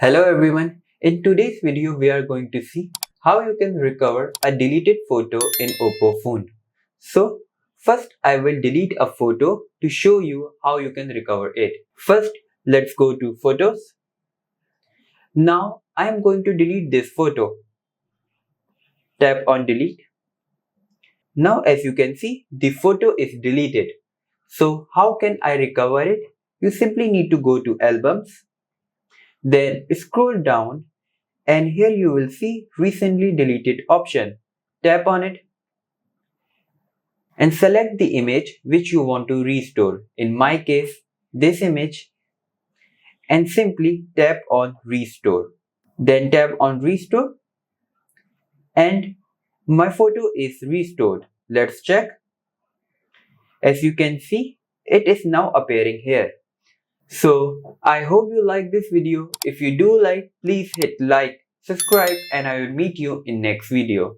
Hello everyone, in today's video we are going to see how you can recover a deleted photo in Oppo phone. So first I will delete a photo to show you how you can recover it. First let's go to photos. Now I am going to delete this photo. Tap on delete. Now as you can see the photo is deleted. So how can I recover it? You simply need to go to albums. Then scroll down and here you will see recently deleted option. Tap on it and select the image which you want to restore. In my case, this image, and simply tap on restore. Then tap on restore and my photo is restored. Let's check. As you can see, it is now appearing here. So I hope you like this video. If you do like, please hit like, subscribe, and I will meet you in next video.